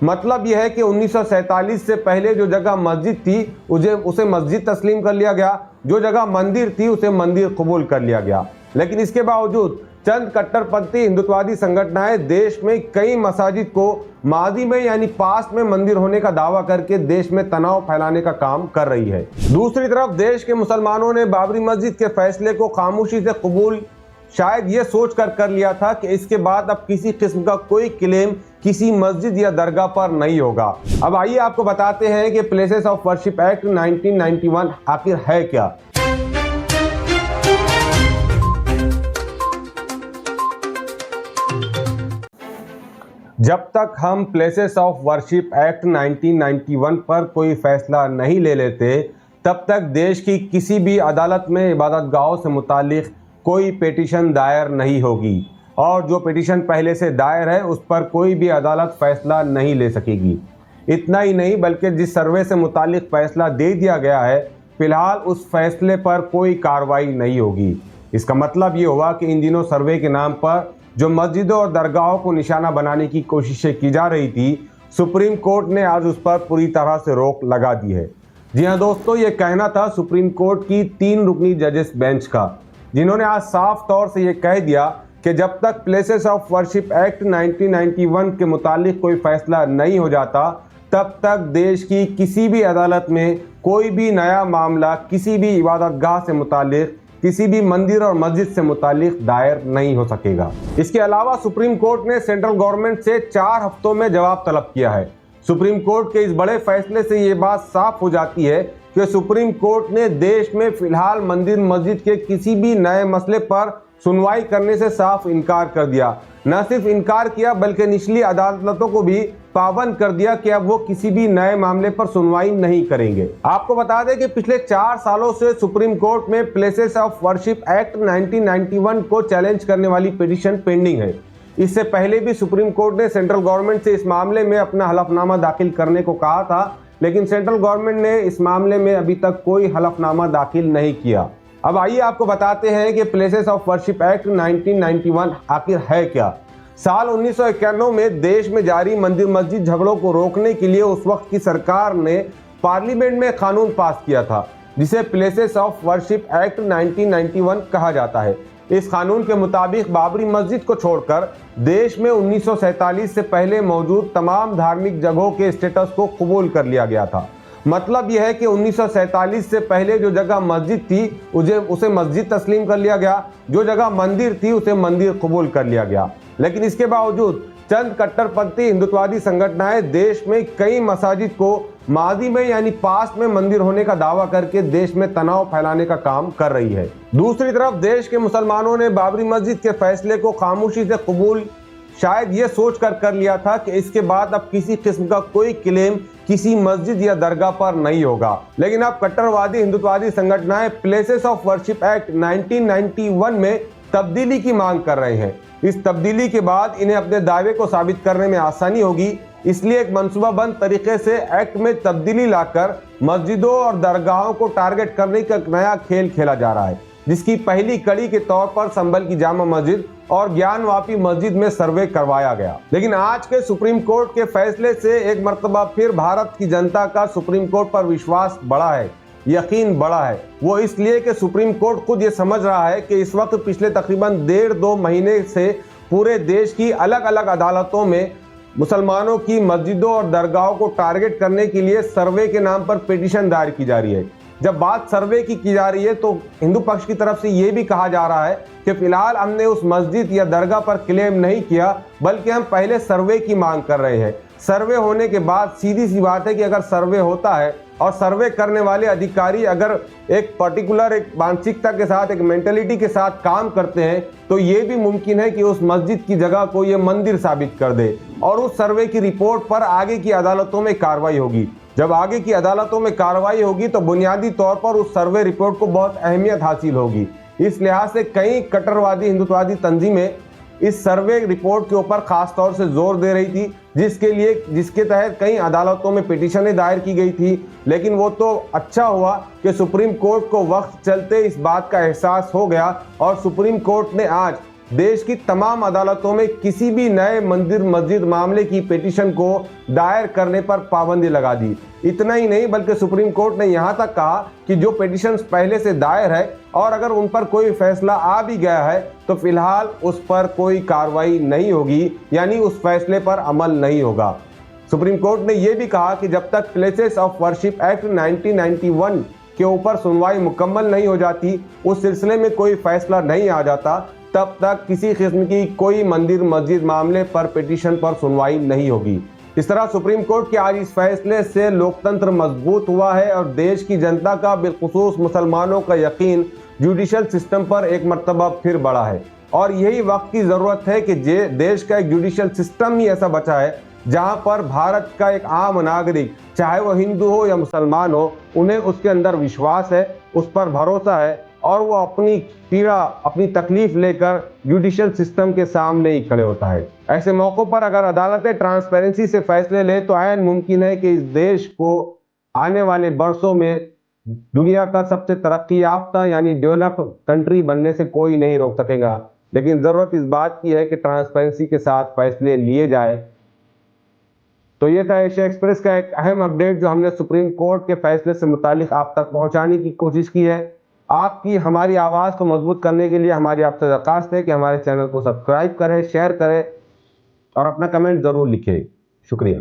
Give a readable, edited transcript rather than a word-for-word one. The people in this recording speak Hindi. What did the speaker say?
मतलब यह है कि 1947 से पहले जो जगह मस्जिद थी उसे मस्जिद तस्लीम कर लिया गया, जो जगह मंदिर थी उसे मंदिर कबूल कर लिया गया। लेकिन इसके बावजूद चंद कट्टरपंथी हिंदुत्ववादी संगठनाएं देश में कई मसाजिद को माजी में यानी पास्ट में मंदिर होने का दावा करके देश में तनाव फैलाने का काम कर रही है। दूसरी तरफ देश के मुसलमानों ने बाबरी मस्जिद के फैसले को खामोशी से कबूल शायद ये सोच कर लिया था कि इसके बाद अब किसी किस्म का कोई क्लेम किसी मस्जिद या दरगाह पर नहीं होगा। अब आइए आपको बताते हैं कि प्लेसेस ऑफ वर्शिप एक्ट 1991 आखिर है क्या। जब तक हम प्लेसेस ऑफ वर्शिप एक्ट 1991 पर कोई फैसला नहीं ले लेते, तब तक देश की किसी भी अदालत में इबादतगाहों से मुतालिक कोई पिटीशन दायर नहीं होगी और जो पिटीशन पहले से दायर है उस पर कोई भी अदालत फैसला नहीं ले सकेगी। इतना ही नहीं बल्कि जिस सर्वे से मुतालिक फैसला दे दिया गया है, फिलहाल उस फैसले पर कोई कार्रवाई नहीं होगी। इसका मतलब ये हुआ कि इन दिनों सर्वे के नाम पर जो मस्जिदों और दरगाहों को निशाना बनाने की कोशिशें की जा रही थी, सुप्रीम कोर्ट ने आज उस पर पूरी तरह से रोक लगा दी है। जी हाँ दोस्तों, ये कहना था सुप्रीम कोर्ट की 3 रुकनी जजेस बेंच का, जिन्होंने आज साफ तौर से ये कह दिया कि जब तक प्लेसेस ऑफ वर्शिप एक्ट 1991 के मुतालिक कोई फैसला नहीं हो जाता, तब तक देश की किसी भी अदालत में कोई भी नया मामला किसी भी इबादतगाह से मुतालिक, किसी भी मंदिर और मस्जिद से मुतालिक दायर नहीं हो सकेगा। इसके अलावा सुप्रीम कोर्ट ने सेंट्रल गवर्नमेंट से 4 हफ्तों में जवाब तलब किया है। सुप्रीम कोर्ट के इस बड़े फैसले से ये बात साफ हो जाती है कि सुप्रीम कोर्ट ने देश में फिलहाल मंदिर मस्जिद के किसी भी नए मसले पर सुनवाई करने से साफ इनकार कर दिया। न सिर्फ इनकार किया बल्कि निचली अदालतों को भी पाबंद कर दिया कि अब वो किसी भी नए मामले पर सुनवाई नहीं करेंगे। आपको बता दें कि पिछले 4 सालों से सुप्रीम कोर्ट में प्लेसेस ऑफ वर्शिप एक्ट 1991 को चैलेंज करने वाली पिटीशन पेंडिंग है। इससे पहले भी सुप्रीम कोर्ट ने सेंट्रल गवर्नमेंट से इस मामले में अपना हलफनामा दाखिल करने को कहा था, लेकिन सेंट्रल गवर्नमेंट ने इस मामले में अभी तक कोई हलफनामा दाखिल नहीं किया। अब आइए आपको बताते हैं कि प्लेसेस ऑफ वर्शिप एक्ट 1991 आखिर है क्या। साल 1991 में देश में जारी मंदिर मस्जिद झगड़ों को रोकने के लिए उस वक्त की सरकार ने पार्लियामेंट में कानून पास किया था, जिसे प्लेसेस ऑफ वर्शिप एक्ट 1991 कहा जाता है। इस कानून के मुताबिक बाबरी मस्जिद को छोड़कर देश में 1947 से पहले मौजूद तमाम धार्मिक जगहों के स्टेटस को कबूल कर लिया गया था। मतलब यह है कि 1947 से पहले जो जगह मस्जिद थी उसे मस्जिद तस्लीम कर लिया गया, जो जगह मंदिर थी उसे मंदिर कबूल कर लिया गया। लेकिन इसके बावजूद चंद कट्टरपंथी हिंदुत्ववादी संगठनाएं देश में कई मसाजिद को माजी में यानी पास्ट में मंदिर होने का दावा करके देश में तनाव फैलाने का काम कर रही है। दूसरी तरफ देश के मुसलमानों ने बाबरी मस्जिद के फैसले को खामोशी से कबूल शायद ये सोच कर लिया था कि इसके बाद अब किसी किस्म का कोई क्लेम किसी मस्जिद या दरगाह पर नहीं होगा। लेकिन अब कट्टरवादी हिंदुत्ववादी संगठनाएं प्लेसेस ऑफ वर्शिप एक्ट 1991 में तब्दीली की मांग कर रहे हैं। इस तब्दीली के बाद इन्हें अपने दावे को साबित करने में आसानी होगी, इसलिए एक मंसूबाबंद तरीके से एक्ट में तब्दीली लाकर मस्जिदों और दरगाहों को टारगेट करने का नया खेल खेला जा रहा है, जिसकी पहली कड़ी के तौर पर संभल की जामा मस्जिद और ज्ञानवापी मस्जिद में सर्वे करवाया गया। लेकिन आज के सुप्रीम कोर्ट के फैसले से एक मर्तबा फिर भारत की जनता का सुप्रीम कोर्ट पर विश्वास बढ़ा है, यकीन बढ़ा है। वो इसलिए कि सुप्रीम कोर्ट खुद ये समझ रहा है कि इस वक्त पिछले तकरीबन 1.5-2 महीने से पूरे देश की अलग अलग अदालतों में मुसलमानों की मस्जिदों और दरगाहों को टारगेट करने के लिए सर्वे के नाम पर पिटीशन दायर की जा रही है। जब बात सर्वे की जा रही है तो हिंदू पक्ष की तरफ से ये भी कहा जा रहा है कि फिलहाल हमने उस मस्जिद या दरगाह पर क्लेम नहीं किया, बल्कि हम पहले सर्वे की मांग कर रहे हैं। सर्वे होने के बाद सीधी सी बात है कि अगर सर्वे होता है और सर्वे करने वाले अधिकारी अगर एक पर्टिकुलर एक मानसिकता के साथ, एक मेंटेलिटी के साथ काम करते हैं, तो ये भी मुमकिन है कि उस मस्जिद की जगह को ये मंदिर साबित कर दे और उस सर्वे की रिपोर्ट पर आगे की अदालतों में कार्रवाई होगी। जब आगे की अदालतों में कार्रवाई होगी तो बुनियादी तौर पर उस सर्वे रिपोर्ट को बहुत अहमियत हासिल होगी। इस लिहाज से कई कट्टरवादी हिंदुत्ववादी तंजीमें इस सर्वे रिपोर्ट के ऊपर खास तौर से जोर दे रही थी, जिसके तहत कई अदालतों में पिटीशनें दायर की गई थी। लेकिन वो तो अच्छा हुआ कि सुप्रीम कोर्ट को वक्त चलते इस बात का एहसास हो गया और सुप्रीम कोर्ट ने आज देश की तमाम अदालतों में किसी भी नए मंदिर मस्जिद मामले की पिटीशन को दायर करने पर पाबंदी लगा दी। इतना ही नहीं बल्कि सुप्रीम कोर्ट ने यहां तक कहा कि जो पिटीशन पहले से दायर है और अगर उन पर कोई फैसला आ भी गया है तो फिलहाल उस पर कोई कार्रवाई नहीं होगी, यानी उस फैसले पर अमल नहीं होगा। सुप्रीम कोर्ट ने यह भी कहा कि जब तक प्लेसेस ऑफ वर्शिप एक्ट 1991 के ऊपर सुनवाई मुकम्मल नहीं हो जाती, उस सिलसिले में कोई फैसला नहीं आ जाता, तब तक किसी किस्म की कोई मंदिर मस्जिद मामले पर पिटीशन पर सुनवाई नहीं होगी। इस तरह सुप्रीम कोर्ट के आज इस फैसले से लोकतंत्र मजबूत हुआ है और देश की जनता का बिलखुसूस मुसलमानों का यकीन जुडिशल सिस्टम पर एक मर्तबा फिर बढ़ा है। और यही वक्त की ज़रूरत है कि देश का एक जुडिशल सिस्टम ही ऐसा बचा है जहां पर भारत का एक आम नागरिक, चाहे वो हिंदू हो या मुसलमान हो, उन्हें उसके अंदर विश्वास है, उस पर भरोसा है और वो अपनी पीड़ा अपनी तकलीफ लेकर जुडिशल सिस्टम के सामने ही खड़े होता है। ऐसे मौक़ों पर अगर अदालतें ट्रांसपेरेंसी से फैसले ले तो ऐन मुमकिन है कि इस देश को आने वाले बरसों में दुनिया का सबसे तरक्की याफ्ता यानी डेवलप कंट्री बनने से कोई नहीं रोक सकेगा। लेकिन ज़रूरत इस बात की है कि ट्रांसपेरेंसी के साथ फैसले लिए जाए। तो ये था एशिया एक्सप्रेस का एक अहम अपडेट जो हमने सुप्रीम कोर्ट के फैसले से मुतालिक आप तक पहुंचाने की कोशिश की है। आपकी हमारी आवाज़ को मजबूत करने के लिए हमारी आपसे दरख्वास्त है कि हमारे चैनल को सब्सक्राइब करें, शेयर करें और अपना कमेंट ज़रूर लिखें। शुक्रिया।